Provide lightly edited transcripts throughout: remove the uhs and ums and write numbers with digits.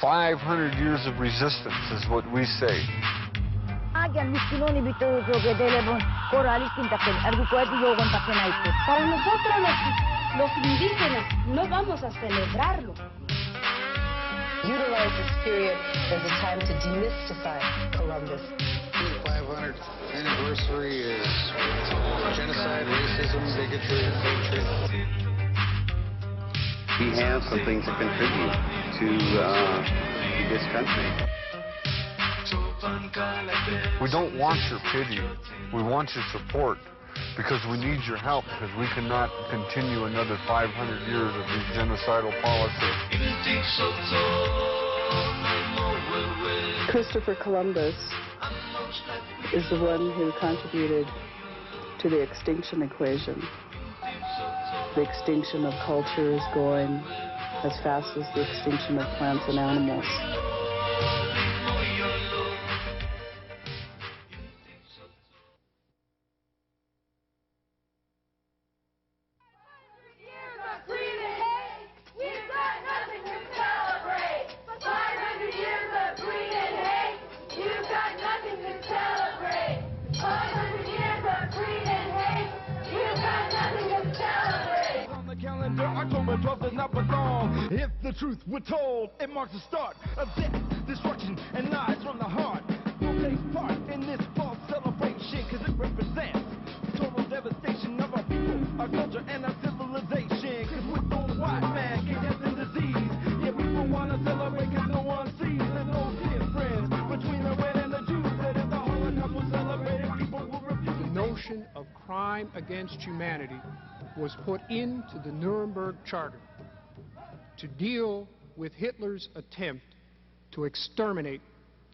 500 years of resistance is what we say. Para nosotros los indígenas no vamos a celebrarlo. Utilize this period as a time to demystify Columbus. The 500th anniversary is genocide, racism, bigotry, hatred. We have something to contribute to this country. We don't want your pity. We want your support, because we need your help, because we cannot continue another 500 years of these genocidal policies. Christopher Columbus is the one who contributed to the extinction equation. The extinction of cultures going as fast as the extinction of plants and animals. October 12th does not belong. If the truth were told, it marks the start of death, destruction, and lies from the heart. Don't take part in this false celebration, cause it represents total devastation of our people, our culture, and our civilization. Cause with no white man, get death and disease. Yeah, people wanna celebrate cause no one sees. There's no difference between the red and the Jews. That if the Holocaust was celebrated, people will refuse. The notion of crime against humanity was put into the Nuremberg Charter to deal with Hitler's attempt to exterminate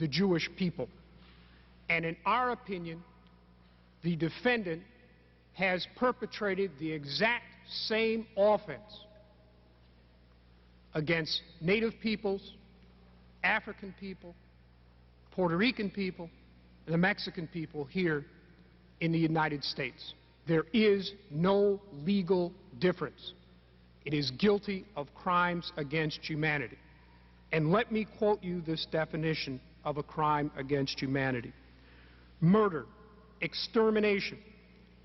the Jewish people. And in our opinion, the defendant has perpetrated the exact same offense against Native peoples, African people, Puerto Rican people, and the Mexican people here in the United States. There is no legal difference. It is guilty of crimes against humanity. And let me quote you this definition of a crime against humanity. Murder, extermination,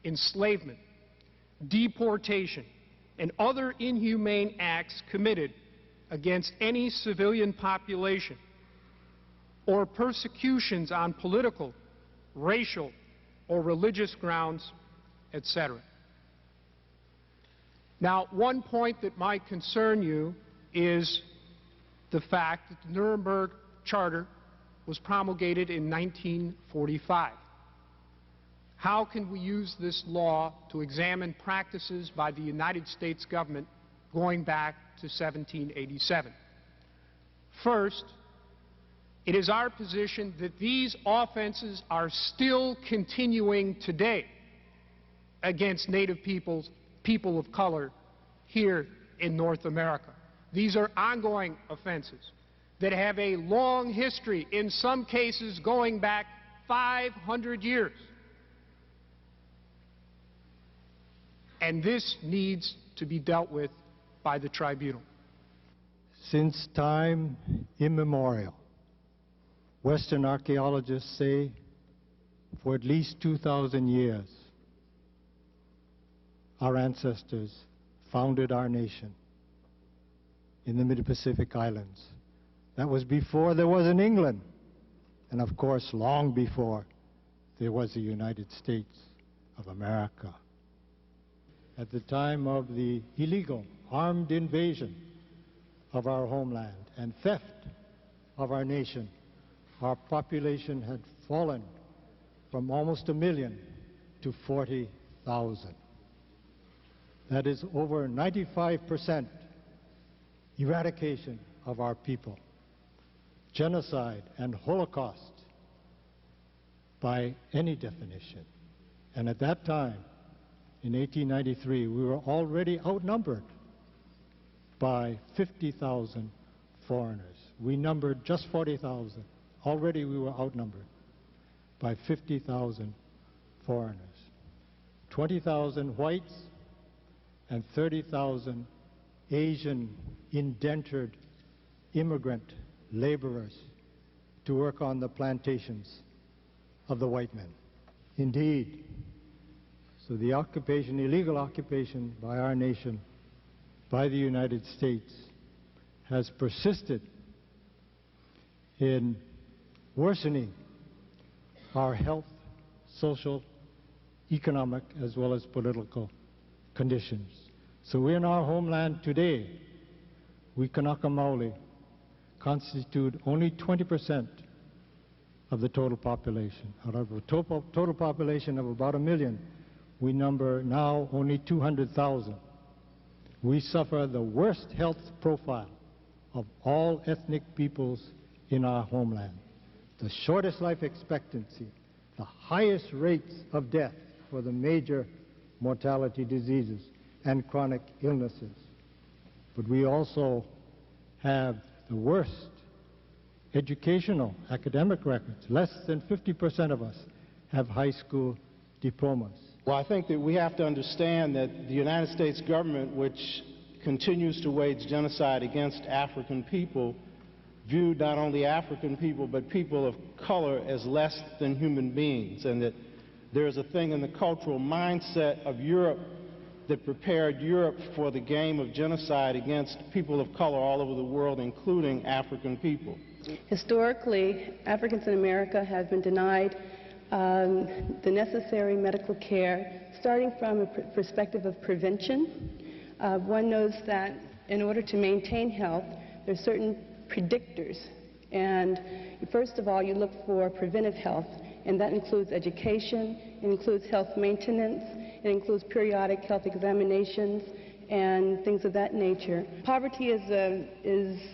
enslavement, deportation, and other inhumane acts committed against any civilian population, or persecutions on political, racial, or religious grounds, etc. Now, one point that might concern you is the fact that the Nuremberg Charter was promulgated in 1945. How can we use this law to examine practices by the United States government going back to 1787? First, it is our position that these offenses are still continuing today against Native peoples, people of color here in North America. These are ongoing offenses that have a long history, in some cases going back 500 years. And this needs to be dealt with by the tribunal. Since time immemorial, Western archaeologists say for at least 2,000 years, our ancestors founded our nation in the Mid-Pacific Islands. That was before there was an England, and of course long before there was the United States of America. At the time of the illegal armed invasion of our homeland and theft of our nation, our population had fallen from almost 1 million to 40,000. That is over 95% eradication of our people, genocide and Holocaust by any definition. And at that time, in 1893, we were already outnumbered by 50,000 foreigners. We numbered just 40,000. Already we were outnumbered by 50,000 foreigners. 20,000 whites and 30,000 Asian indentured immigrant laborers to work on the plantations of the white men. Indeed, so the occupation, illegal occupation by our nation, by the United States, has persisted in worsening our health, social, economic, as well as political conditions. So in our homeland today, we Kanaka Maoli constitute only 20% of the total population. Out of a total population of about 1 million, we number now only 200,000. We suffer the worst health profile of all ethnic peoples in our homeland. The shortest life expectancy, the highest rates of death for the major mortality diseases and chronic illnesses. But we also have the worst educational, academic records. Less than 50% of us have high school diplomas. Well, I think that we have to understand that the United States government, which continues to wage genocide against African people, viewed not only African people but people of color as less than human beings, and that there is a thing in the cultural mindset of Europe that prepared Europe for the game of genocide against people of color all over the world, including African people. Historically, Africans in America have been denied the necessary medical care, starting from a perspective of prevention. One knows that in order to maintain health, there are certain predictors. And first of all, you look for preventive health, and that includes education, it includes health maintenance, it includes periodic health examinations, and things of that nature. Poverty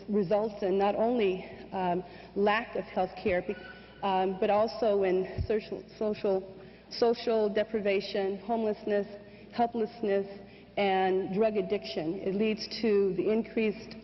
results in not only lack of health care, but also in social deprivation, homelessness, helplessness, and drug addiction. It leads to the increased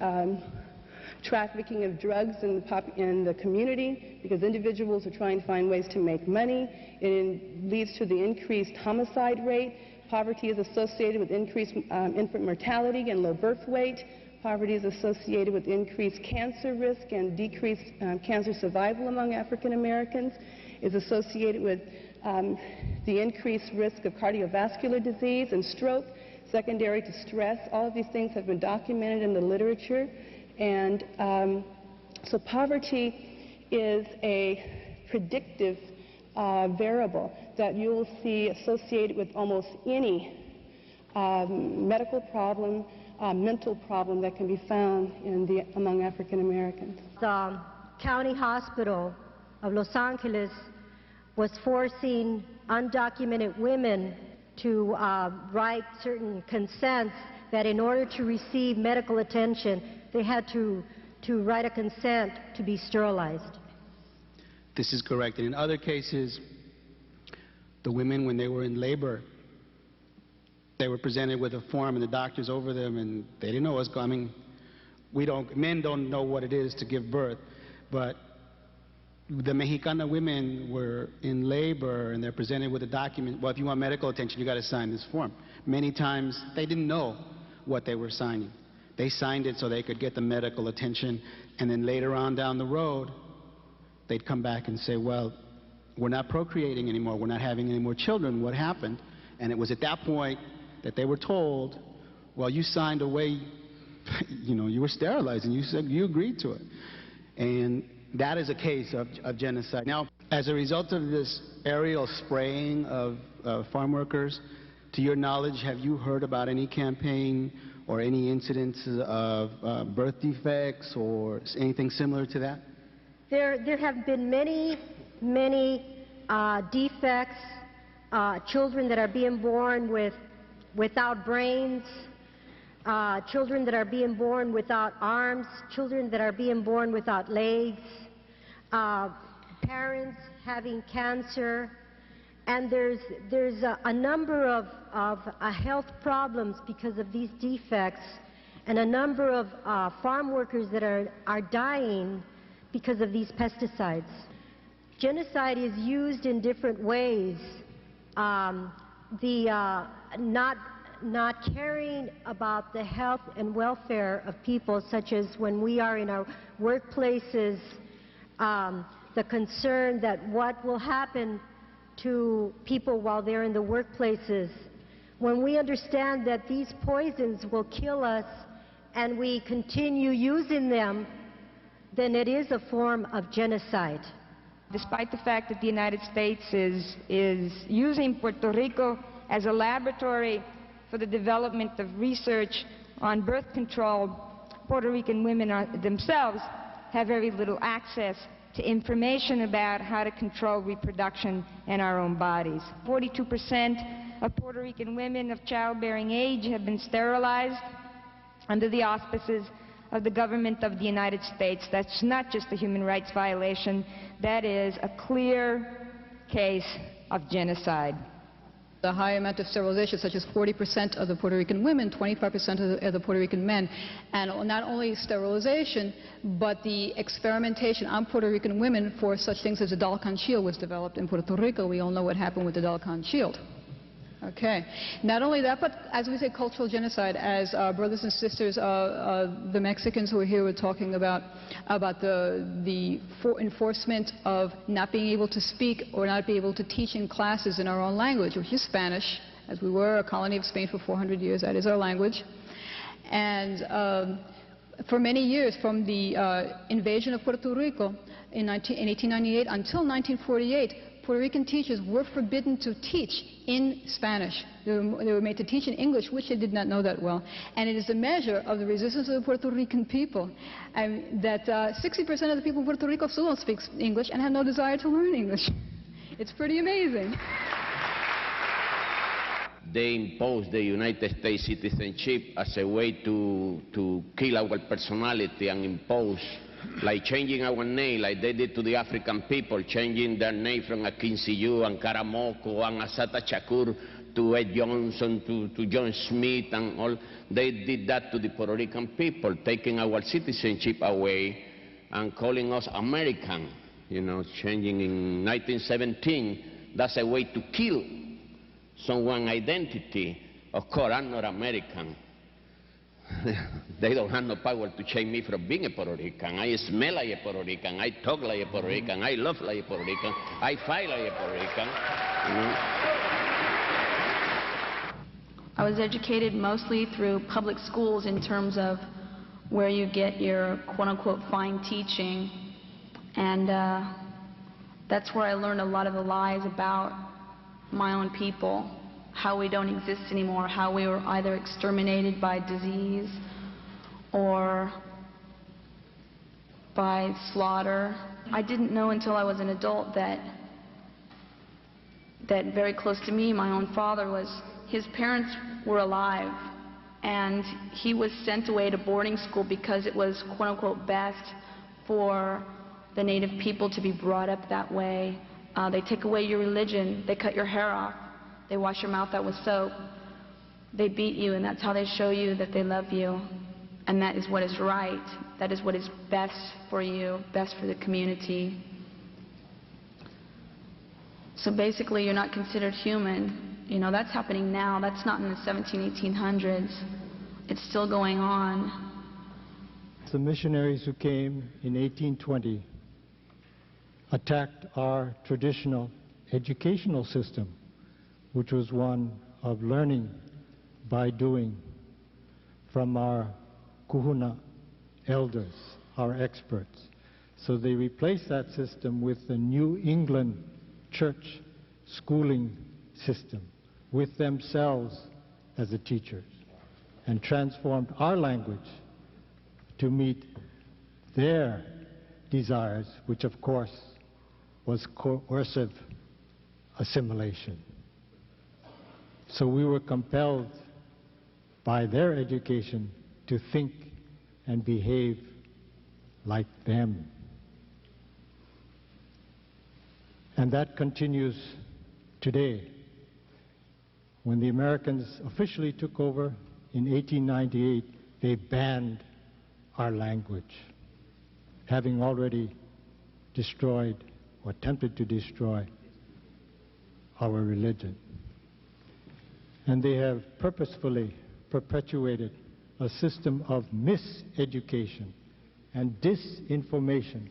trafficking of drugs in the community because individuals are trying to find ways to make money. It leads to the increased homicide rate. Poverty is associated with increased infant mortality and low birth weight. Poverty is associated with increased cancer risk and decreased cancer survival among African Americans. It's associated with the increased risk of cardiovascular disease and stroke, secondary to stress. All of these things have been documented in the literature. And so poverty is a predictive variable that you will see associated with almost any medical problem, mental problem that can be found among African Americans. The county hospital of Los Angeles was forcing undocumented women to write certain consents that in order to receive medical attention, they had to write a consent to be sterilized. This is correct. And in other cases, the women, when they were in labor, they were presented with a form and the doctors over them, and they didn't know what was coming. Men don't know what it is to give birth, but the Mexicana women were in labor and they're presented with a document. Well, if you want medical attention, you got to sign this form. Many times they didn't know what they were signing. They signed it so they could get the medical attention, and then later on down the road, they'd come back and say, well, we're not procreating anymore, we're not having any more children, what happened? And it was at that point that they were told, well, you signed away, you were sterilized, and you said you agreed to it. And that is a case of genocide. Now, as a result of this aerial spraying of farm workers, to your knowledge, have you heard about any campaign or any incidents of birth defects or anything similar to that? There have been many defects, children that are being born without brains, children that are being born without arms, children that are being born without legs, parents having cancer, and there's a number of health problems because of these defects, and a number of farm workers that are dying because of these pesticides. Genocide is used in different ways. Not not caring about the health and welfare of people, such as when we are in our workplaces, the concern that what will happen to people while they're in the workplaces. When we understand that these poisons will kill us and we continue using them, then it is a form of genocide. Despite the fact that the United States is using Puerto Rico as a laboratory for the development of research on birth control, Puerto Rican women themselves have very little access to information about how to control reproduction in our own bodies. 42% of Puerto Rican women of childbearing age have been sterilized under the auspices of the government of the United States. That's not just a human rights violation, that is a clear case of genocide. The high amount of sterilization, such as 40% of the Puerto Rican women, 25% of the Puerto Rican men, and not only sterilization, but the experimentation on Puerto Rican women for such things as the Dalcan shield was developed in Puerto Rico. We all know what happened with the Dalcan shield. Okay. Not only that, but as we say, cultural genocide, as our brothers and sisters, the Mexicans who are here were talking about the enforcement of not being able to speak or not being able to teach in classes in our own language, which is Spanish, as we were a colony of Spain for 400 years. That is our language. And for many years, from the invasion of Puerto Rico in 1898 until 1948, Puerto Rican teachers were forbidden to teach in Spanish. They were made to teach in English, which they did not know that well. And it is a measure of the resistance of the Puerto Rican people that 60% of the people in Puerto Rico still don't speak English and have no desire to learn English. It's pretty amazing. They imposed the United States citizenship as a way to kill our personality and impose, like changing our name, like they did to the African people, changing their name from Akinsiyu and Karamoko and Asata Shakur to Ed Johnson to John Smith and all. They did that to the Puerto Rican people, taking our citizenship away and calling us American, you know, changing in 1917. That's a way to kill someone's identity. Of course, I'm not American. They don't have no power to change me from being a Puerto Rican. I smell like a Puerto Rican. I talk like a Puerto Rican. I love like a Puerto Rican. I fight like a Puerto Rican. You know? I was educated mostly through public schools in terms of where you get your quote-unquote fine teaching. And that's where I learned a lot of the lies about my own people. How we don't exist anymore, how we were either exterminated by disease or by slaughter. I didn't know until I was an adult that very close to me, my own father his parents were alive, and he was sent away to boarding school because it was quote-unquote best for the native people to be brought up that way. They take away your religion, they cut your hair off. They wash your mouth out with soap. They beat you, and that's how they show you that they love you. And that is what is right. That is what is best for you, best for the community. So basically, you're not considered human. You know, that's happening now. That's not in the 1800s. It's still going on. The missionaries who came in 1820 attacked our traditional educational system, which was one of learning by doing from our Kuhuna elders, our experts. So they replaced that system with the New England church schooling system, with themselves as the teachers, and transformed our language to meet their desires, which of course was coercive assimilation. So we were compelled by their education to think and behave like them. And that continues today. When the Americans officially took over in 1898, they banned our language, having already destroyed or attempted to destroy our religion. And they have purposefully perpetuated a system of miseducation and disinformation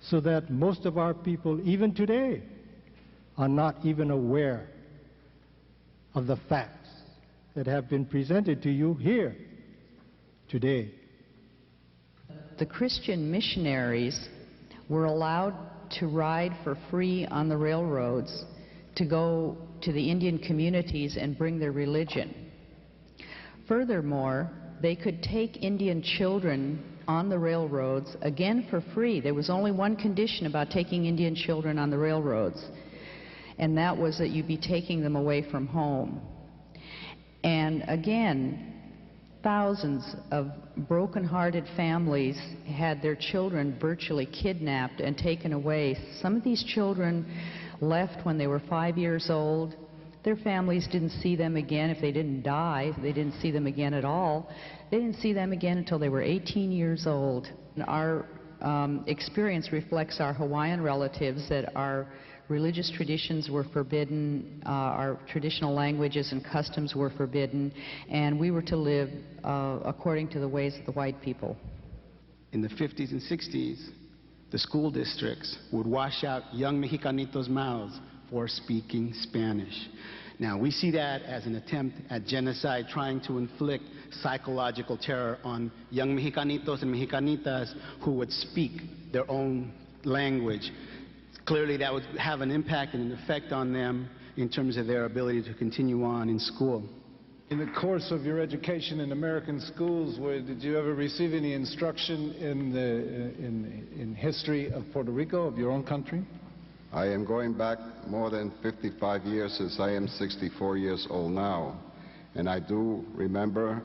so that most of our people, even today, are not even aware of the facts that have been presented to you here today. The Christian missionaries were allowed to ride for free on the railroads to go to the Indian communities and bring their religion. Furthermore, they could take Indian children on the railroads, again for free. There was only one condition about taking Indian children on the railroads, and that was that you'd be taking them away from home. And again, thousands of broken-hearted families had their children virtually kidnapped and taken away. Some of these children left when they were 5 years old. Their families didn't see them again. If they didn't die, they didn't see them again at all. They didn't see them again until they were 18 years old. And our experience reflects our Hawaiian relatives, that our religious traditions were forbidden, our traditional languages and customs were forbidden, and we were to live according to the ways of the white people. In the 50s and 60s, the school districts would wash out young Mexicanitos' mouths for speaking Spanish. Now, we see that as an attempt at genocide, trying to inflict psychological terror on young Mexicanitos and Mexicanitas who would speak their own language. Clearly, that would have an impact and an effect on them in terms of their ability to continue on in school. In the course of your education in American schools, did you ever receive any instruction in history of Puerto Rico, of your own country? I am going back more than 55 years, since I am 64 years old now. And I do remember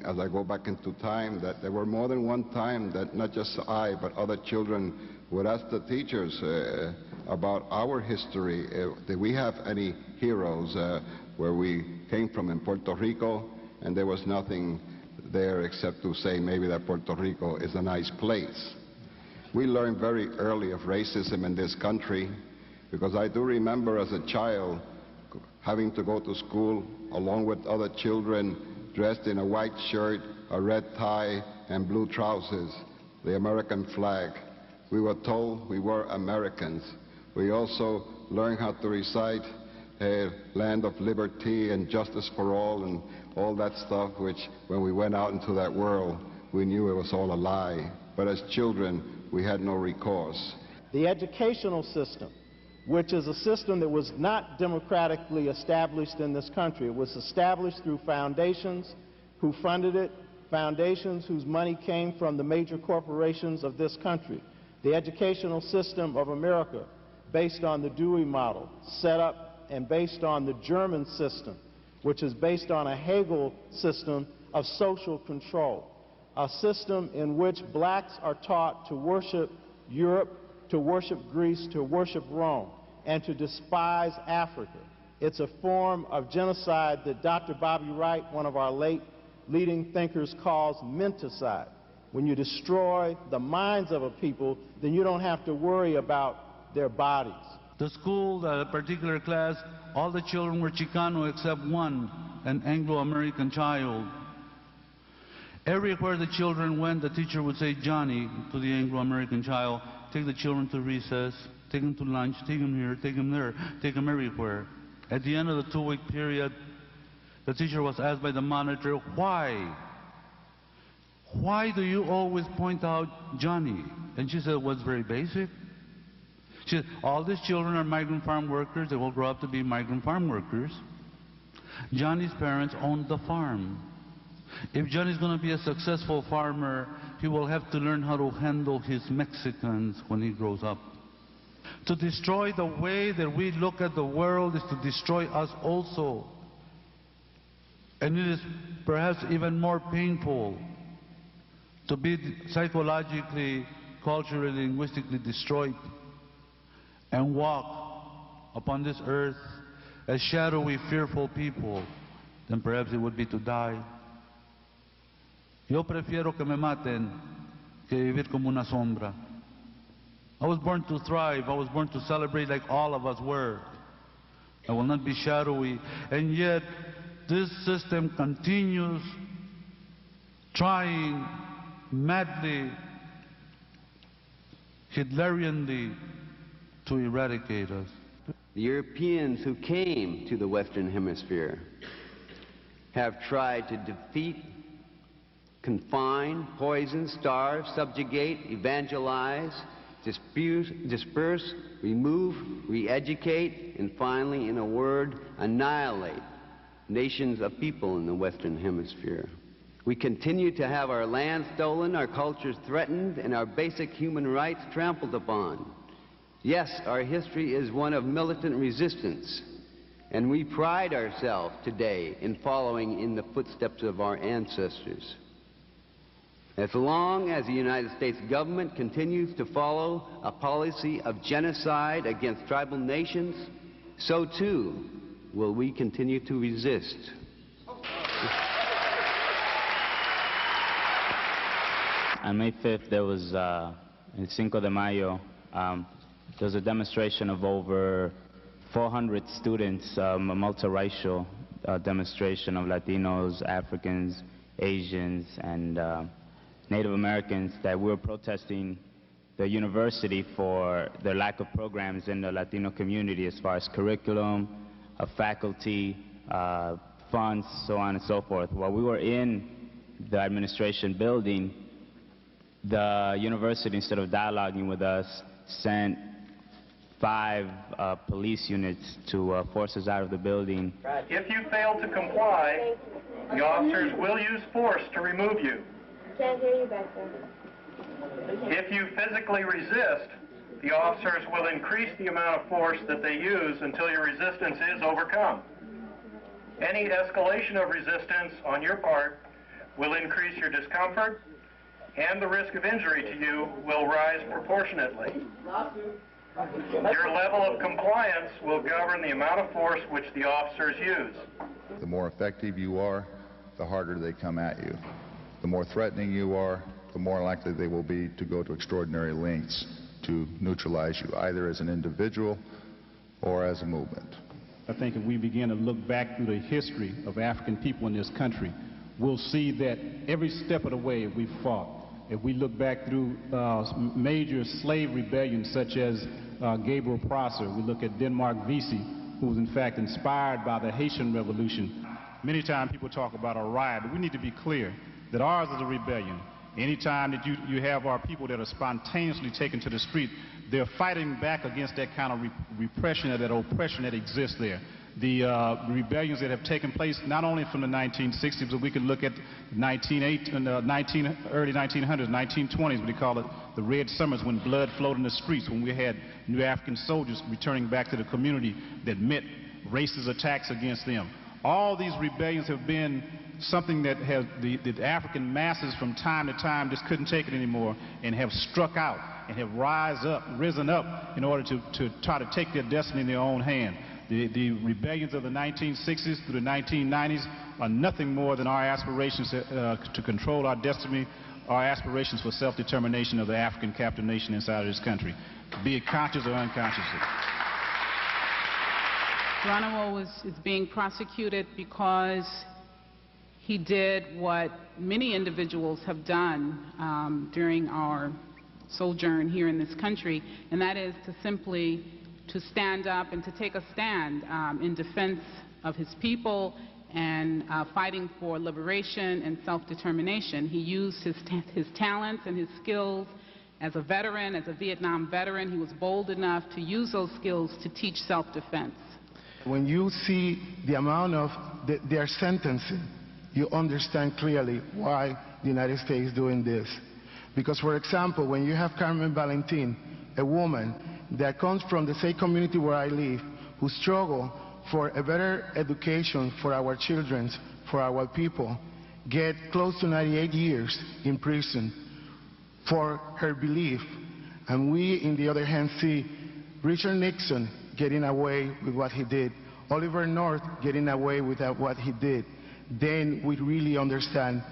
as I go back into time, that there were more than one time that not just I, but other children would ask the teachers about our history. Did we have any heroes where we came from in Puerto Rico? And there was nothing there except to say maybe that Puerto Rico is a nice place. We learned very early of racism in this country, because I do remember as a child having to go to school along with other children dressed in a white shirt, a red tie, and blue trousers, the American flag. We were told we were Americans. We also learned how to recite a land of liberty and justice for all and all that stuff, which when we went out into that world, we knew it was all a lie. But as children, we had no recourse. The educational system, which is a system that was not democratically established in this country. It was established through foundations who funded it, foundations whose money came from the major corporations of this country. The educational system of America, based on the Dewey model, set up and based on the German system, which is based on a Hegel system of social control, a system in which blacks are taught to worship Europe, to worship Greece, to worship Rome, and to despise Africa. It's a form of genocide that Dr. Bobby Wright, one of our late leading thinkers, calls menticide. When you destroy the minds of a people, then you don't have to worry about their bodies. The school, the particular class, all the children were Chicano except one, an Anglo-American child. Everywhere the children went, the teacher would say, Johnny, to the Anglo-American child, take the children to recess, take them to lunch, take them here, take them there, take them everywhere. At the end of the 2-week period, the teacher was asked by the monitor, why? Why do you always point out Johnny? And she said, well, it's very basic. She said, all these children are migrant farm workers. They will grow up to be migrant farm workers. Johnny's parents owned the farm. If Johnny's going to be a successful farmer, he will have to learn how to handle his Mexicans when he grows up. To destroy the way that we look at the world is to destroy us also. And it is perhaps even more painful to be psychologically, culturally, linguistically destroyed and walk upon this earth as shadowy, fearful people than perhaps it would be to die. Yo prefiero que me maten que vivir como una sombra. I was born to thrive. I was born to celebrate like all of us were. I will not be shadowy, and yet this system continues trying madly, Hitlerianly to eradicate us. The Europeans who came to the Western Hemisphere have tried to defeat, confine, poison, starve, subjugate, evangelize, disperse, remove, re-educate, and finally, in a word, annihilate nations of people in the Western Hemisphere. We continue to have our land stolen, our cultures threatened, and our basic human rights trampled upon. Yes, our history is one of militant resistance, and we pride ourselves today in following in the footsteps of our ancestors. As long as the United States government continues to follow a policy of genocide against tribal nations, so too will we continue to resist. On May 5th, there was, in Cinco de Mayo, there was a demonstration of over 400 students, a multiracial demonstration of Latinos, Africans, Asians, and Native Americans, that we were protesting the university for their lack of programs in the Latino community as far as curriculum, faculty, funds, so on and so forth. While we were in the administration building, the university, instead of dialoguing with us, sent 5 police units to force us out of the building. If you fail to comply, the officers will use force to remove you. Can't hear you back there. If you physically resist, the officers will increase the amount of force that they use until your resistance is overcome. Any escalation of resistance on your part will increase your discomfort, and the risk of injury to you will rise proportionately. Your level of compliance will govern the amount of force which the officers use. The more effective you are, the harder they come at you. The more threatening you are, the more likely they will be to go to extraordinary lengths to neutralize you, either as an individual or as a movement. I think if we begin to look back through the history of African people in this country, we'll see that every step of the way we fought. If we look back through major slave rebellions such as Gabriel Prosser, we look at Denmark Vesey, who was in fact inspired by the Haitian Revolution. Many times people talk about a riot, but we need to be clear that ours is a rebellion. Anytime that you have our people that are spontaneously taken to the street, they're fighting back against that kind of repression or that oppression that exists there. The rebellions that have taken place not only from the 1960s, but we can look at early 1900s, 1920s, what they call it the Red Summers, when blood flowed in the streets, when we had new African soldiers returning back to the community that met racist attacks against them. All these rebellions have been something that has the African masses from time to time just couldn't take it anymore and have struck out and have risen up in order to try to take their destiny in their own hand. The rebellions of the 1960s through the 1990s are nothing more than our aspirations to control our destiny, our aspirations for self-determination of the African captive nation inside of this country, be it conscious or unconsciously. Geronimo is being prosecuted because he did what many individuals have done during our sojourn here in this country, and that is to simply stand up and to take a stand in defense of his people and fighting for liberation and self-determination. He used his talents and his skills as a veteran, as a Vietnam veteran. He was bold enough to use those skills to teach self-defense. When you see the amount of their sentencing, you understand clearly why the United States is doing this. Because, for example, when you have Carmen Valentin, a woman that comes from the same community where I live, who struggle for a better education for our children, for our people, get close to 98 years in prison for her belief. And we, on the other hand, see Richard Nixon getting away with what he did, Oliver North getting away with what he did. Then we really understand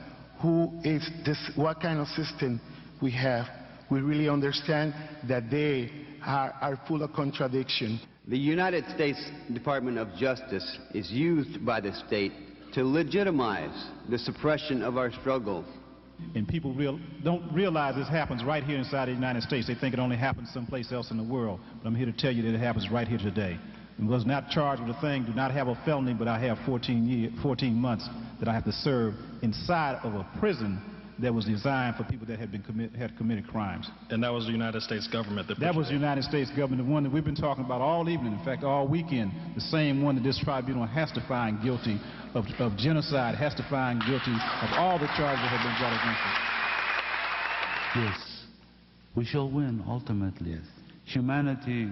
who is this, what kind of system we have. We really understand that they are full of contradiction. The United States Department of Justice is used by the state to legitimize the suppression of our struggles. And people don't realize this happens right here inside the United States. They think it only happens someplace else in the world. But I'm here to tell you that it happens right here today. I was not charged with a thing, do not have a felony, but I have 14 months that I have to serve inside of a prison that was designed for people that had committed crimes. And that was the United States government that put That was the United States government, the one that we've been talking about all evening, in fact all weekend, the same one that this tribunal has to find guilty of genocide, has to find guilty of all the charges that have been brought against it. Yes, we shall win ultimately. Yes. Humanity,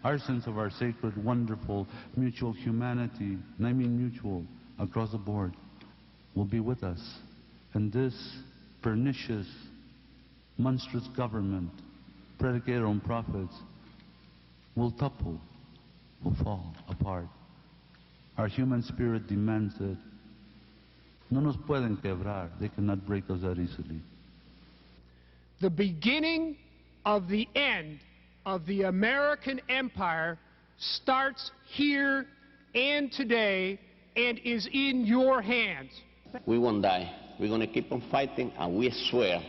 our sense of our sacred, wonderful, mutual humanity, and I mean mutual, across the board, will be with us. And this pernicious, monstrous government, predicated on profits, will topple, will fall apart. Our human spirit demands it. No nos pueden quebrar. They cannot break us that easily. The beginning of the end of the American empire starts here and today and is in your hands. We won't die. We're going to keep on fighting, and we swear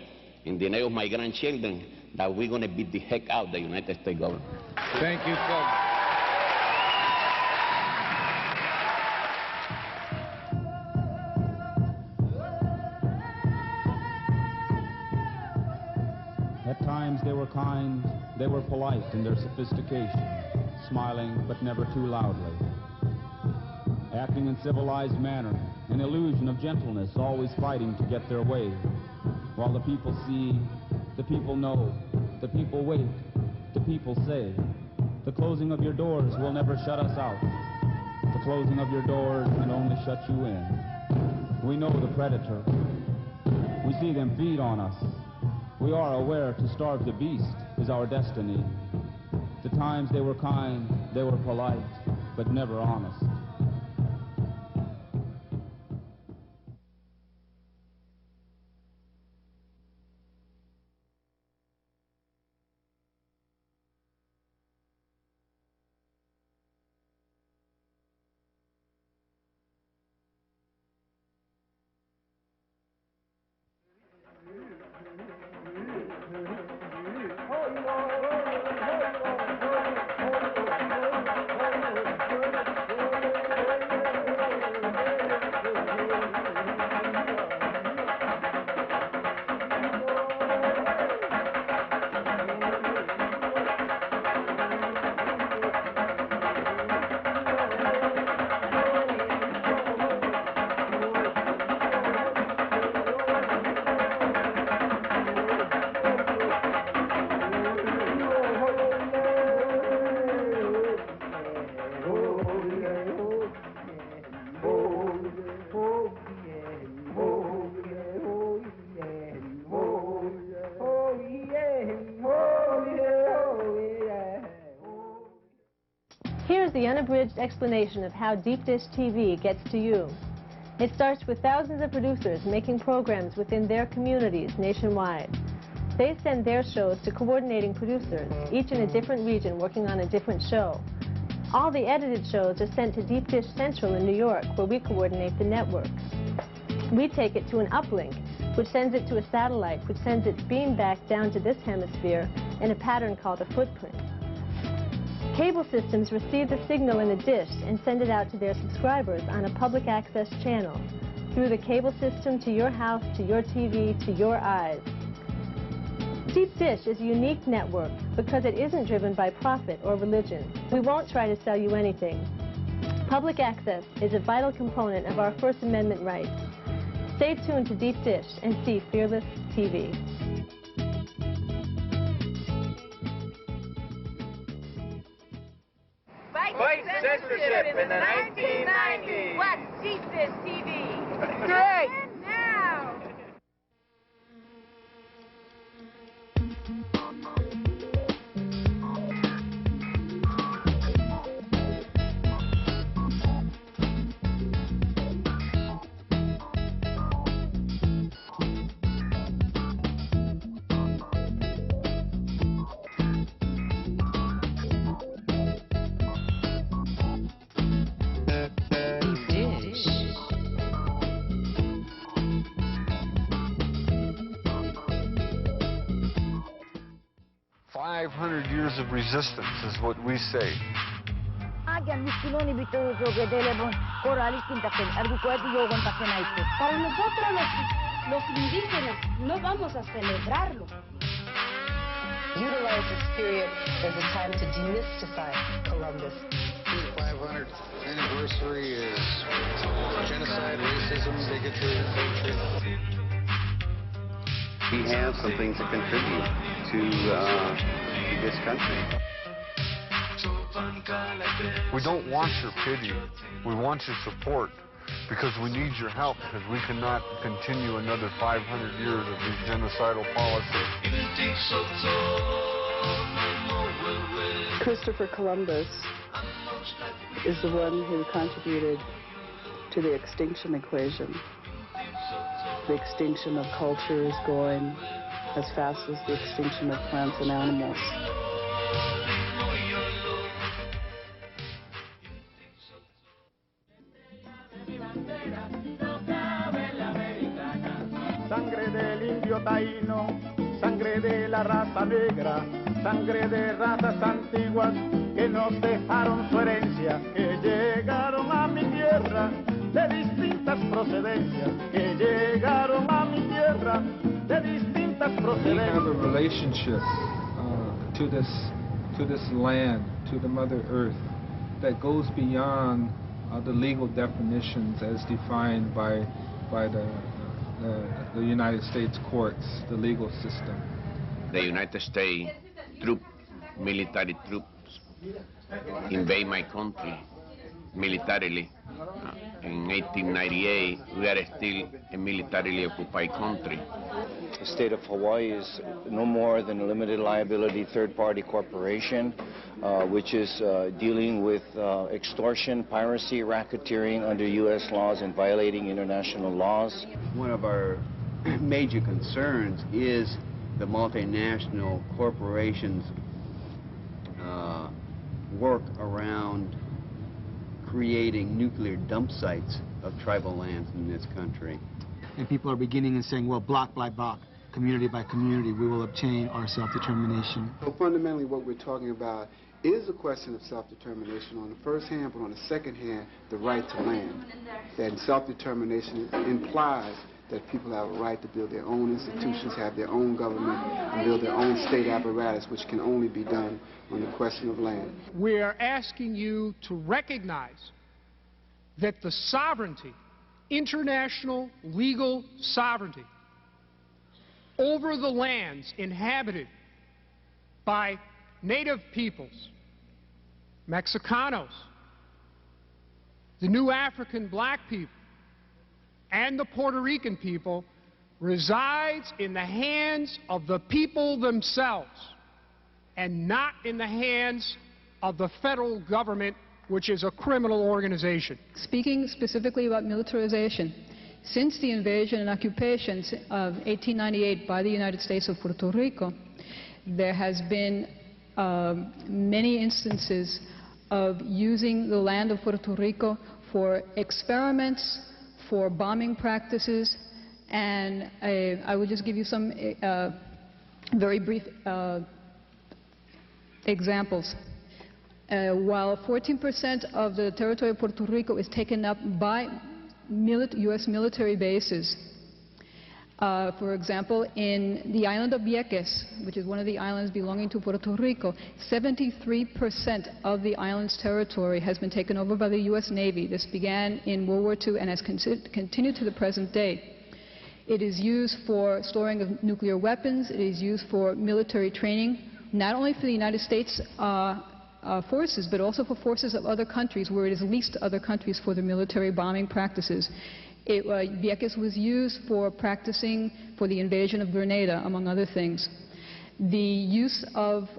in the name of my grandchildren that we're going to beat the heck out of the United States government. Thank you, folks. At times they were kind, they were polite in their sophistication, smiling but never too loudly. Acting in civilized manner, an illusion of gentleness, always fighting to get their way. While the people see, the people know, the people wait, the people say, the closing of your doors will never shut us out. The closing of your doors can only shut you in. We know the predator. We see them feed on us. We are aware to starve the beast is our destiny. The times they were kind, they were polite, but never honest. Here's the unabridged explanation of how Deep Dish TV gets to you. It starts with thousands of producers making programs within their communities nationwide. They send their shows to coordinating producers, each in a different region working on a different show. All the edited shows are sent to Deep Dish Central in New York, where we coordinate the network. We take it to an uplink, which sends it to a satellite, which sends its beam back down to this hemisphere in a pattern called a footprint. Cable systems receive the signal in a dish and send it out to their subscribers on a public access channel, through the cable system to your house, to your TV, to your eyes. Deep Dish is a unique network because it isn't driven by profit or religion. We won't try to sell you anything. Public access is a vital component of our First Amendment rights. Stay tuned to Deep Dish and see Fearless TV. Fight censorship in the 1990s. Watch Deep Dish TV. Great. Now. 500 years of resistance is what we say. Para nosotros los indígenas no vamos a celebrarlo. Utilize this period as a time to demystify Columbus. The 500th anniversary is genocide, racism, bigotry. We have something to contribute to this country. We don't want your pity. We want your support because we need your help because we cannot continue another 500 years of these genocidal policies. Christopher Columbus is the one who contributed to the extinction equation. The extinction of cultures going as fast as the extinction of plants and animals. Sangre del indio taíno, sangre de la raza negra, sangre de razas antiguas que nos dejaron su herencia, que llegaron a mi tierra de distintas procedencias, que llegaron a mi tierra de distintas procedencias. We have a relationship to this land, to the Mother Earth, that goes beyond the legal definitions as defined by the United States courts, the legal system. The United States military troops invade my country militarily. In 1898, we are still a militarily occupied country. The state of Hawaii is no more than a limited liability third-party corporation, which is dealing with extortion, piracy, racketeering under U.S. laws and violating international laws. One of our major concerns is the multinational corporations' work around creating nuclear dump sites of tribal lands in this country. And people are beginning and saying, well, block by block, community by community, we will obtain our self-determination. So fundamentally what we're talking about is a question of self-determination on the first hand, but on the second hand, the right to land. And self-determination implies that people have a right to build their own institutions, have their own government, and build their own state apparatus, which can only be done on the question of land. We are asking you to recognize that the sovereignty, international legal sovereignty, over the lands inhabited by native peoples, Mexicanos, the new African black people, and the Puerto Rican people resides in the hands of the people themselves and not in the hands of the federal government, which is a criminal organization. Speaking specifically about militarization, since the invasion and occupation of 1898 by the United States of Puerto Rico, there has been many instances of using the land of Puerto Rico for experiments, for bombing practices, and I will just give you some very brief examples. While 14% of the territory of Puerto Rico is taken up by U.S. military bases, for example, in the island of Vieques, which is one of the islands belonging to Puerto Rico, 73% of the island's territory has been taken over by the U.S. Navy. This began in World War II and has continued to the present day. It is used for storing of nuclear weapons. It is used for military training, not only for the United States forces, but also for forces of other countries, where it is leased to other countries for the military bombing practices. Vieques was used for practicing for the invasion of Grenada, among other things. The use of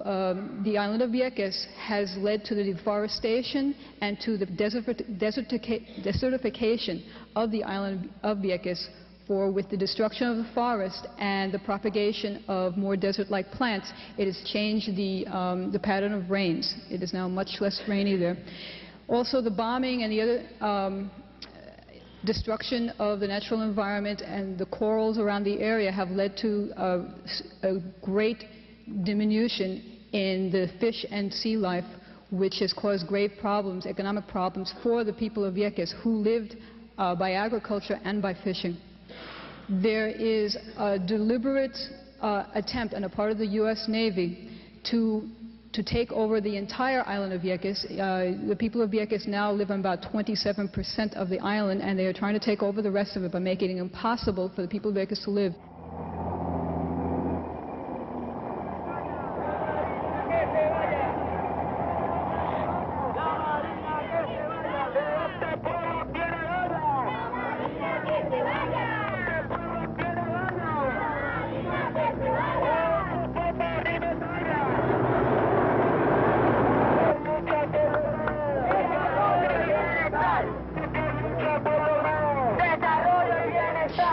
the island of Vieques has led to the deforestation and to the desertification of the island of Vieques, for with the destruction of the forest and the propagation of more desert-like plants, it has changed the pattern of rains. It is now much less rainy there. Also, the bombing and the other destruction of the natural environment and the corals around the area have led to a great diminution in the fish and sea life, which has caused grave problems, economic problems, for the people of Vieques who lived by agriculture and by fishing. There is a deliberate attempt on the part of the U.S. Navy to take over the entire island of Vieques. The people of Vieques now live on about 27% of the island, and they are trying to take over the rest of it by making it impossible for the people of Vieques to live.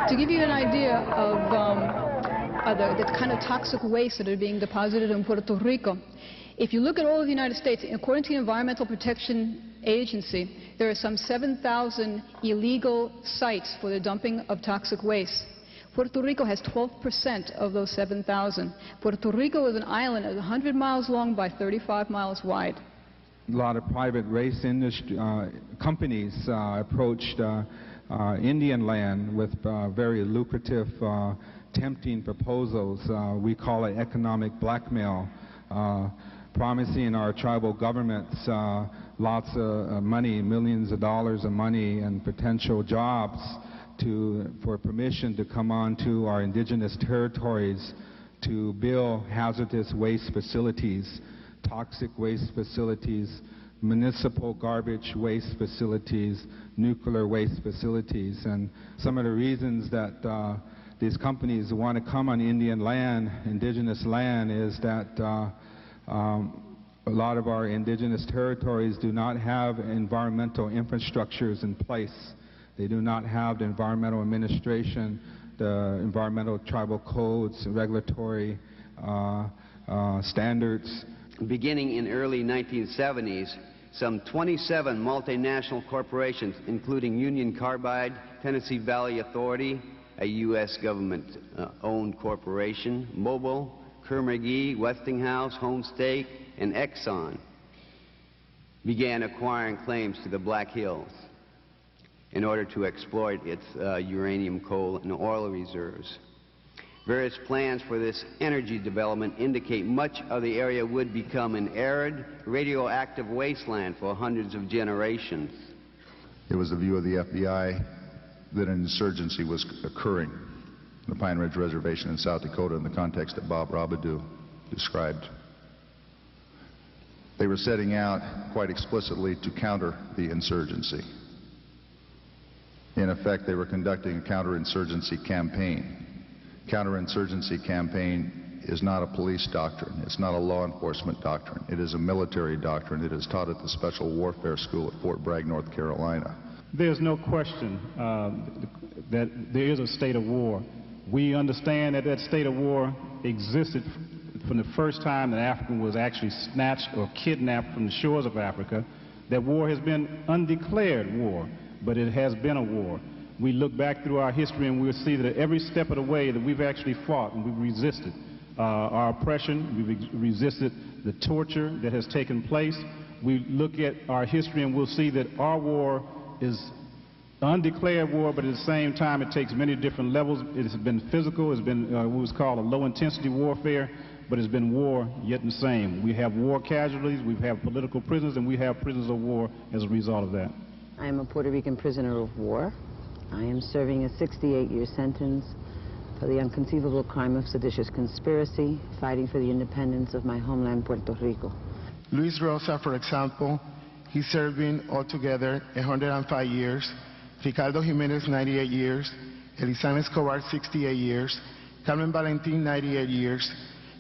To give you an idea of the kind of toxic waste that are being deposited in Puerto Rico, if you look at all of the United States, according to the Environmental Protection Agency, there are some 7,000 illegal sites for the dumping of toxic waste. Puerto Rico has 12% of those 7,000. Puerto Rico is an island that's 100 miles long by 35 miles wide. A lot of private race industry companies approached Indian land with very lucrative, tempting proposals. We call it economic blackmail, promising our tribal governments lots of money, millions of dollars of money and potential jobs for permission to come on to our indigenous territories to build hazardous waste facilities, toxic waste facilities, municipal garbage waste facilities, nuclear waste facilities. And some of the reasons that these companies want to come on Indian land, indigenous land, is that a lot of our indigenous territories do not have environmental infrastructures in place. They do not have the environmental administration, the environmental tribal codes, regulatory standards. Beginning in early 1970s, some 27 multinational corporations, including Union Carbide, Tennessee Valley Authority, a U.S. government-owned corporation, Mobil, Kerr-McGee, Westinghouse, Homestake, and Exxon, began acquiring claims to the Black Hills in order to exploit its uranium, coal, and oil reserves. Various plans for this energy development indicate much of the area would become an arid, radioactive wasteland for hundreds of generations. It was the view of the FBI that an insurgency was occurring in the Pine Ridge Reservation in South Dakota in the context that Bob Robidoux described. They were setting out quite explicitly to counter the insurgency. In effect, they were conducting a counterinsurgency campaign. Counterinsurgency campaign is not a police doctrine. It's not a law enforcement doctrine. It is a military doctrine. It is taught at the Special Warfare School at Fort Bragg, North Carolina. There's no question that there is a state of war. We understand that that state of war existed from the first time that Africa was actually snatched or kidnapped from the shores of Africa. That war has been undeclared war, but it has been a war. We look back through our history and we'll see that every step of the way that we've actually fought and we've resisted our oppression, we've resisted the torture that has taken place. We look at our history and we'll see that our war is undeclared war, but at the same time it takes many different levels. It has been physical, it's been what was called a low-intensity warfare, but it's been war yet the same. We have war casualties, we have political prisoners, and we have prisoners of war as a result of that. I am a Puerto Rican prisoner of war. I am serving a 68-year sentence for the unconceivable crime of seditious conspiracy, fighting for the independence of my homeland, Puerto Rico. Luis Rosa, for example, he's serving altogether 105 years. Ricardo Jimenez, 98 years. Elisan Escobar, 68 years. Carmen Valentin, 98 years.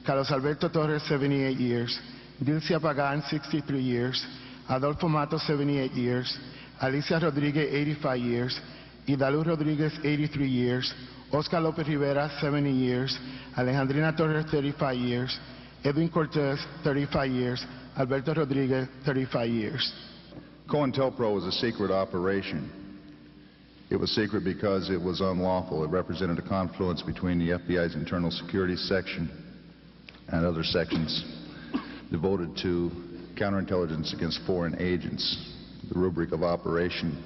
Carlos Alberto Torres, 78 years. Dilcia Pagan, 63 years. Adolfo Matos, 78 years. Alicia Rodriguez, 85 years. Idalu Rodriguez, 83 years. Oscar Lopez Rivera, 70 years. Alejandrina Torres, 35 years. Edwin Cortez, 35 years. Alberto Rodriguez, 35 years. COINTELPRO was a secret operation. It was secret because it was unlawful. It represented a confluence between the FBI's internal security section and other sections devoted to counterintelligence against foreign agents. The rubric of operation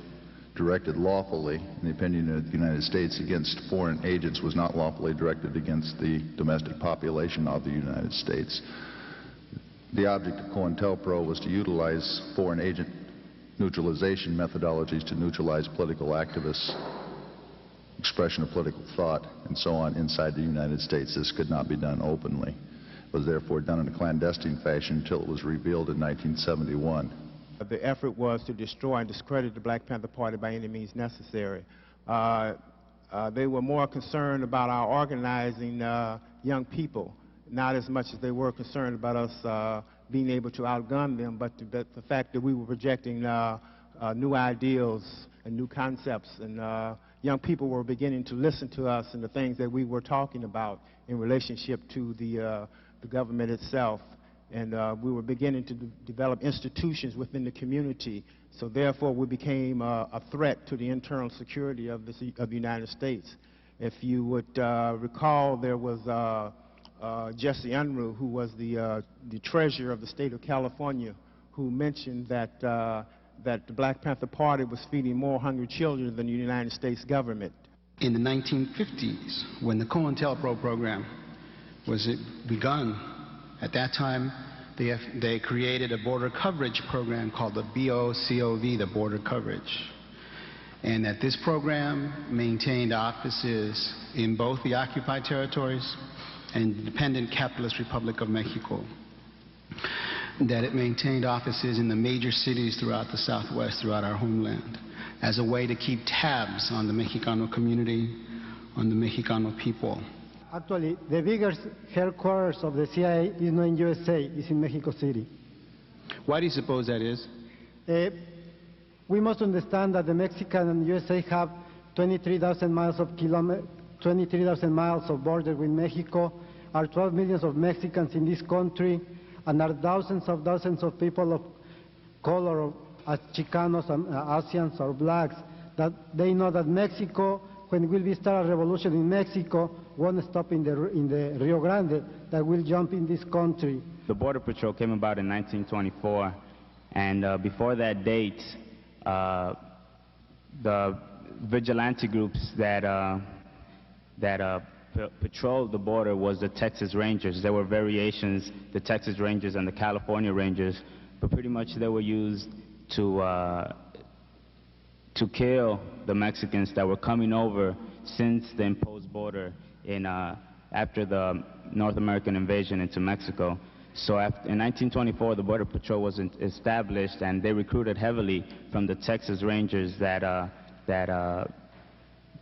directed lawfully, in the opinion of the United States, against foreign agents was not lawfully directed against the domestic population of the United States. The object of COINTELPRO was to utilize foreign agent neutralization methodologies to neutralize political activists, expression of political thought, and so on inside the United States. This could not be done openly. It was therefore done in a clandestine fashion until it was revealed in 1971. The effort was to destroy and discredit the Black Panther Party by any means necessary. They were more concerned about our organizing young people, not as much as they were concerned about us being able to outgun them, but the fact that we were projecting new ideals and new concepts, and young people were beginning to listen to us and the things that we were talking about in relationship to the government itself. And we were beginning to develop institutions within the community. So therefore, we became a threat to the internal security of the United States. If you would recall, there was Jesse Unruh, who was the treasurer of the state of California, who mentioned that the Black Panther Party was feeding more hungry children than the United States government. In the 1950s, when the COINTELPRO program was begun, at that time, they created a border coverage program called the BOCOV, the border coverage. And that this program maintained offices in both the occupied territories and the independent capitalist Republic of Mexico. That it maintained offices in the major cities throughout the Southwest, throughout our homeland, as a way to keep tabs on the Mexicano community, on the Mexicano people. Actually, the biggest headquarters of the CIA is not in USA, it's in Mexico City. Why do you suppose that is? We must understand that the Mexican and USA have 23,000 miles of 23,000 miles of border with Mexico, are 12 million of Mexicans in this country, and are thousands of people of color, as Chicanos and Asians or blacks, that they know that Mexico, when will we start a revolution in Mexico, won't stop in the Rio Grande, that will jump in this country. The Border Patrol came about in 1924, and before that date, the vigilante groups that patrolled the border was the Texas Rangers. There were variations, the Texas Rangers and the California Rangers, but pretty much they were used to kill the Mexicans that were coming over since the imposed border after the North American invasion into Mexico. So in 1924, the Border Patrol was established, and they recruited heavily from the Texas Rangers that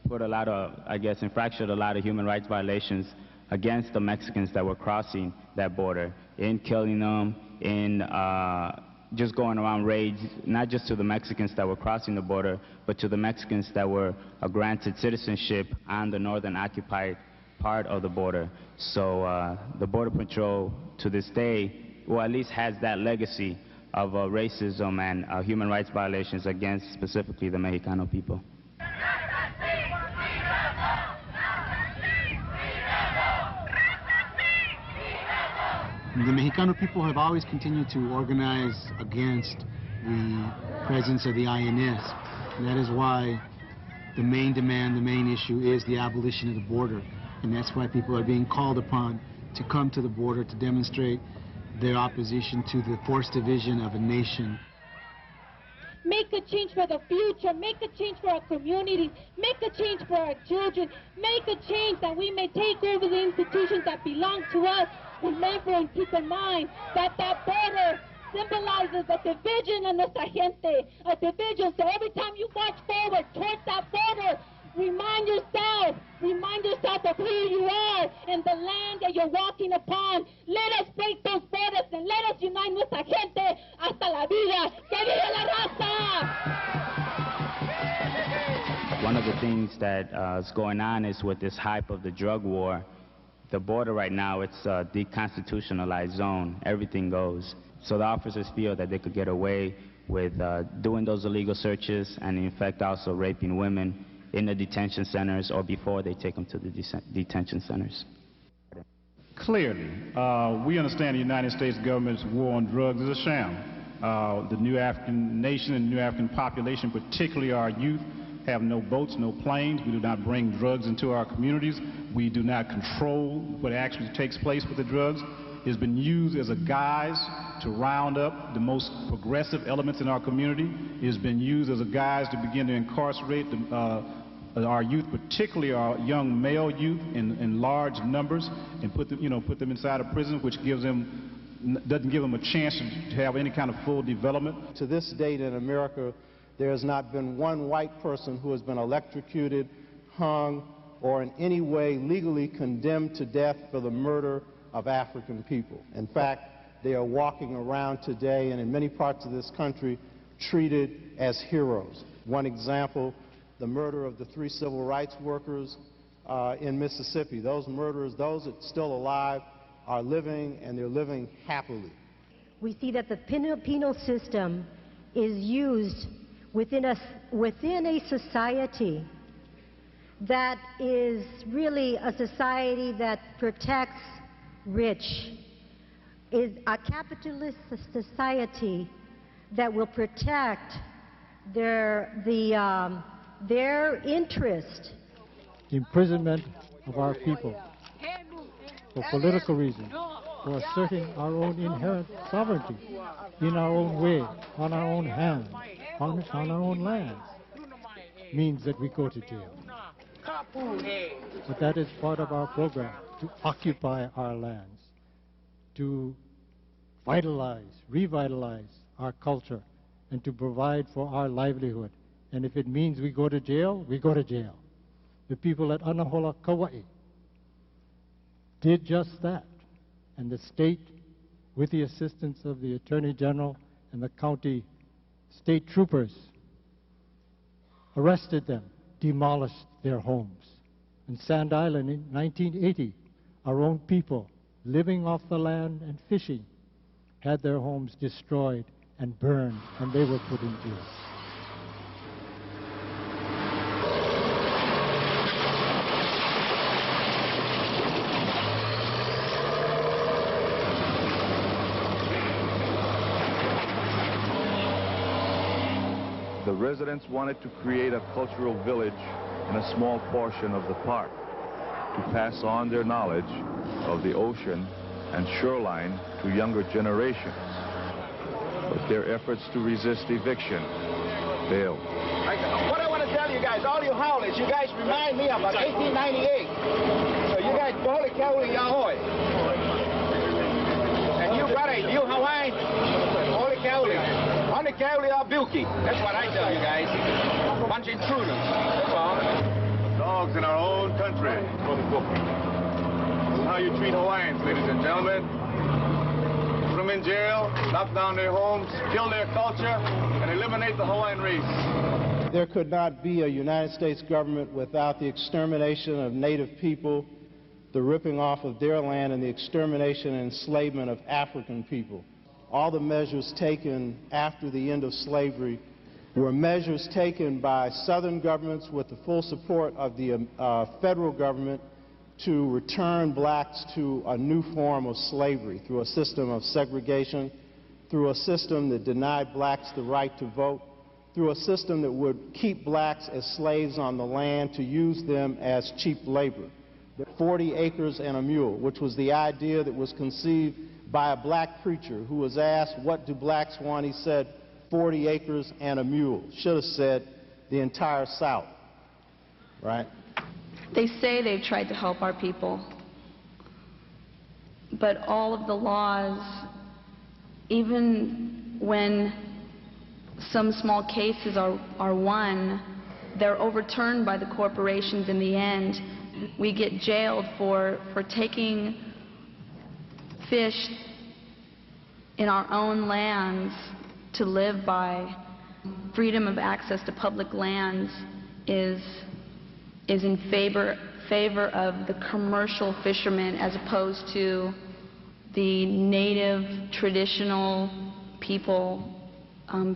put a lot of, I guess, infracted a lot of human rights violations against the Mexicans that were crossing that border, in killing them, in just going around raids, not just to the Mexicans that were crossing the border, but to the Mexicans that were granted citizenship on the northern occupied part of the border. So the Border Patrol, to this day, well, at least has that legacy of racism and human rights violations against specifically the Mexicano people. The Mexicano people have always continued to organize against the presence of the INS. And that is why the main demand, the main issue is the abolition of the border. And that's why people are being called upon to come to the border to demonstrate their opposition to the forced division of a nation. Make a change for the future, make a change for our communities, make a change for our children, make a change that we may take over the institutions that belong to us. Remember and keep in mind that that border symbolizes a division in nuestra gente, a division. So every time you march forward towards that border, remind yourself of who you are and the land that you're walking upon. Let us break those borders and let us unite nuestra gente hasta la vida. ¡Que viva la raza! One of the things that is going on is with this hype of the drug war. The border right now, it's a deconstitutionalized zone. Everything goes. So the officers feel that they could get away with doing those illegal searches and in fact also raping women in the detention centers or before they take them to the detention centers. Clearly, we understand the United States government's war on drugs is a sham. The new African nation and new African population, particularly our youth, have no boats, no planes. We do not bring drugs into our communities. We do not control what actually takes place with the drugs. It has been used as a guise to round up the most progressive elements in our community. It has been used as a guise to begin to incarcerate our youth, particularly our young male youth, in large numbers, and put them inside a prison, which doesn't give them a chance to have any kind of full development. To this date in America, there has not been one white person who has been electrocuted, hung, or in any way legally condemned to death for the murder of African people. In fact, they are walking around today and in many parts of this country treated as heroes. One example, the murder of the 3 civil rights workers in Mississippi. Those murderers, those that are still alive, are living, and they're living happily. We see that the penal system is used within a society that is really a society that protects rich, is a capitalist society that will protect their interest. Imprisonment of our people for political reasons, for asserting our own inherent sovereignty in our own way, on our own hands, on our own lands, means that we go to jail. But that is part of our program, to occupy our lands, to revitalize our culture, and to provide for our livelihood. And if it means we go to jail, we go to jail. The people at Anahola, Kauai, did just that. And the state, with the assistance of the Attorney General and the county state troopers, arrested them, demolished their homes. In Sand Island in 1980, our own people, living off the land and fishing, had their homes destroyed and burned, and they were put in jail. The residents wanted to create a cultural village in a small portion of the park to pass on their knowledge of the ocean and shoreline to younger generations. But their efforts to resist eviction failed. What I want to tell you guys, all you howlers, you guys remind me of 1898. So you guys, Holy Kauli Yahoy. And you, brother, you Hawaii, Holy Kauli. Holy Kauli Abilki. That's what I tell you guys. A bunch of intruders. That's all. Dogs in our own country. This is how you treat Hawaiians, ladies and gentlemen. Put them in jail, knock down their homes, kill their culture, and eliminate the Hawaiian race. There could not be a United States government without the extermination of Native people, the ripping off of their land, and the extermination and enslavement of African people. All the measures taken after the end of slavery were measures taken by Southern governments with the full support of the federal government to return blacks to a new form of slavery through a system of segregation, through a system that denied blacks the right to vote, through a system that would keep blacks as slaves on the land to use them as cheap labor. 40 acres and a mule, which was the idea that was conceived by a black preacher who was asked, what do blacks want? He said, 40 acres and a mule. Should have said the entire South, right? They say they've tried to help our people, but all of the laws, even when some small cases are won, they're overturned by the corporations in the end. We get jailed for taking fish in our own lands to live by. Freedom of access to public lands is in favor of the commercial fishermen as opposed to the native traditional people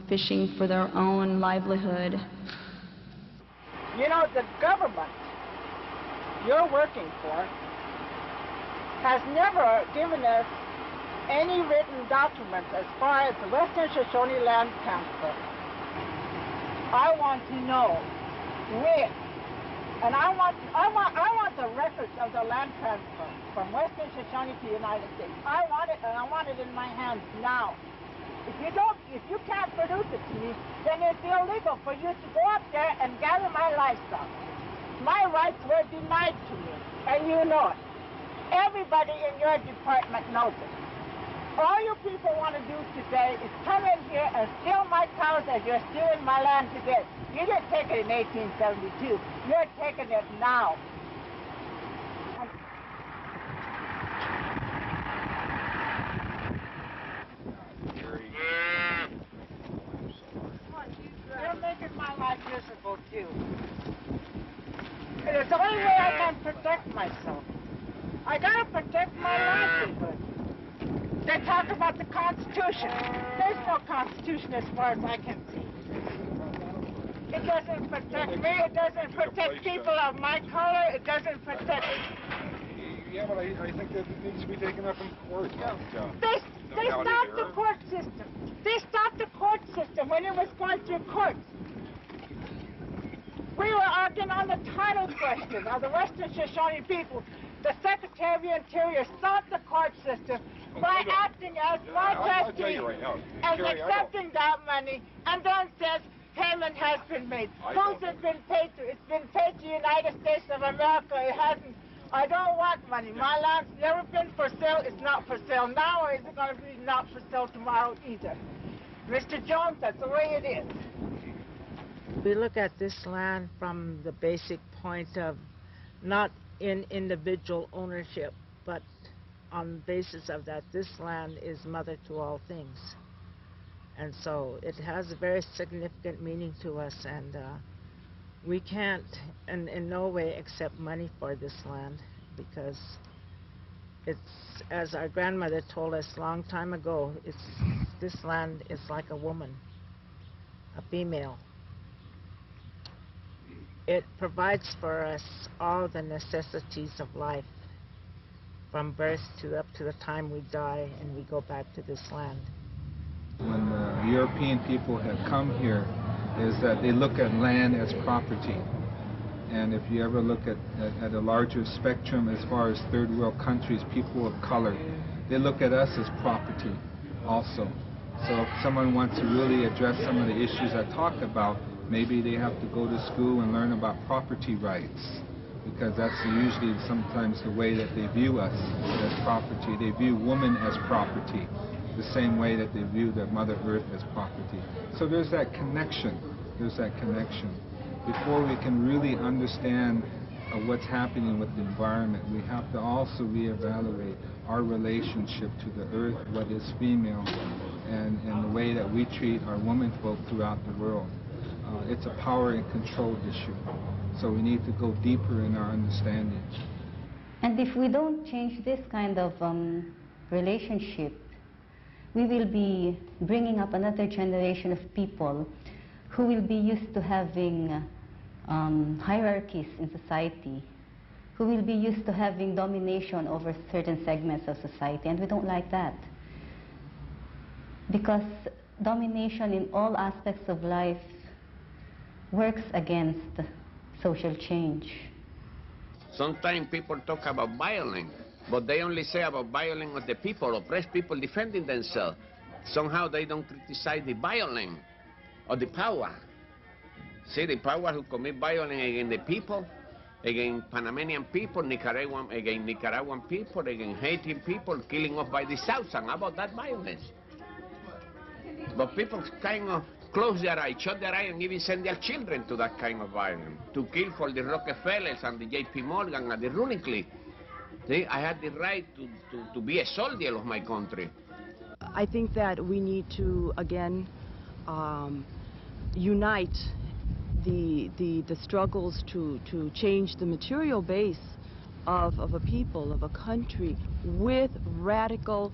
fishing for their own livelihood. You know, the government you're working for has never given us any written documents as far as the Western Shoshone land transfer. I want to know when, and I want the records of the land transfer from Western Shoshone to the United States. I want it, and I want it in my hands now. If you can't produce it to me, then it's illegal for you to go up there and gather my livestock. My rights were denied to me, and you know it. Everybody in your department knows it. All you people want to do today is come in here and steal my cows as you're stealing my land today. You didn't take it in 1872. You're taking it now. You're making my life miserable, too. It's the only way I can protect myself. I gotta protect my livelihood. They talk about the Constitution. There's no Constitution as far as I can see. It doesn't protect me. It doesn't protect people of my color. It doesn't protect... Yeah, but I think that it needs to be taken up in court. They stopped the court system. They stopped the court system when it was going through courts. We were arguing on the title question of the Western Shoshone people. The Secretary of the Interior stopped the court system by acting as my trustee and accepting that money, and then says payment has been made. Who's it been paid to? It's been paid to the United States of America. It hasn't. I don't want money. My land's never been for sale. It's not for sale now, or is it going to be not for sale tomorrow either? Mr. Jones, that's the way it is. We look at this land from the basic point of not in individual ownership, but on the basis of that this land is mother to all things. And so it has a very significant meaning to us, and we can't in no way accept money for this land, because it's, as our grandmother told us a long time ago, this land is like a woman, a female. It provides for us all the necessities of life, from birth to up to the time we die and we go back to this land. When the European people have come here, is that they look at land as property. And if you ever look at a larger spectrum as far as third world countries, people of color, they look at us as property also. So if someone wants to really address some of the issues I talked about, maybe they have to go to school and learn about property rights, because that's usually sometimes the way that they view us as property. They view women as property, the same way that they view their Mother Earth as property. So there's that connection. There's that connection. Before we can really understand what's happening with the environment, we have to also reevaluate our relationship to the earth, what is female, and the way that we treat our women folk throughout the world. It's a power and control issue. So we need to go deeper in our understanding. And if we don't change this kind of relationship, we will be bringing up another generation of people who will be used to having hierarchies in society, who will be used to having domination over certain segments of society, and we don't like that. Because domination in all aspects of life works against social change. Sometimes people talk about violence, but they only say about violence of the people, oppressed people defending themselves. Somehow they don't criticize the violence or the power. See, the power who commit violence against the people, against Panamanian people, against Nicaraguan people, against Haitian people, killing us by the thousands. How about that violence? But people kind of close their eyes, shut their eyes, and even send their children to that kind of violence, to kill for the Rockefellers and the J.P. Morgan and the Runnicliffe. See, I had the right to be a soldier of my country. I think that we need to, again, unite the struggles to change the material base of a people, of a country, with radical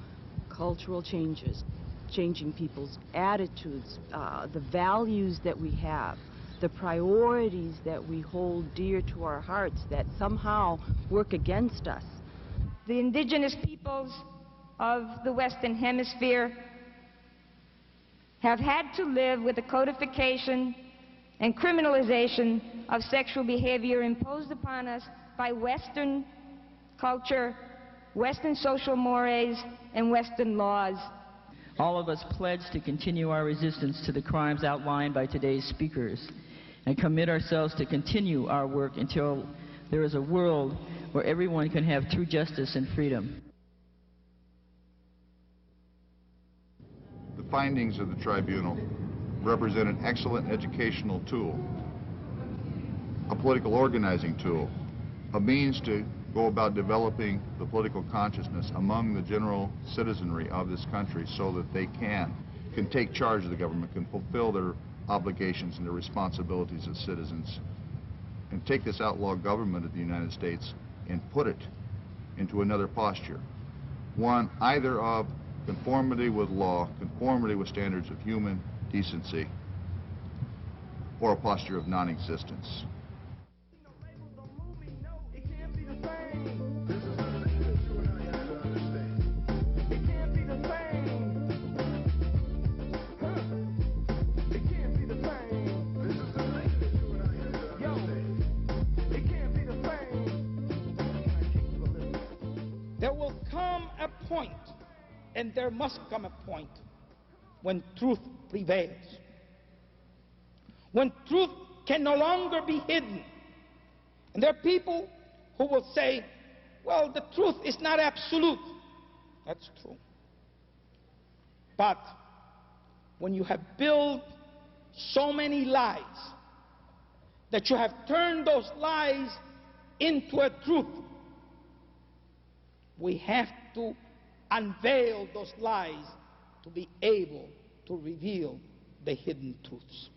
cultural changes, changing people's attitudes, the values that we have, the priorities that we hold dear to our hearts that somehow work against us. the indigenous peoples of the Western Hemisphere have had to live with the codification and criminalization of sexual behavior imposed upon us by Western culture, Western social mores, and Western laws. All of us pledge to continue our resistance to the crimes outlined by today's speakers and commit ourselves to continue our work until there is a world where everyone can have true justice and freedom. The findings of the tribunal represent an excellent educational tool, a political organizing tool, a means to go about developing the political consciousness among the general citizenry of this country so that they can take charge of the government, can fulfill their obligations and their responsibilities as citizens, and take this outlaw government of the United States and put it into another posture, one either of conformity with law, conformity with standards of human decency, or a posture of non-existence. There will come a point, and there must come a point, when truth prevails. When truth can no longer be hidden. And there are people who will say, well, the truth is not absolute. That's true. But when you have built so many lies that you have turned those lies into a truth, we have to unveil those lies to be able to reveal the hidden truths.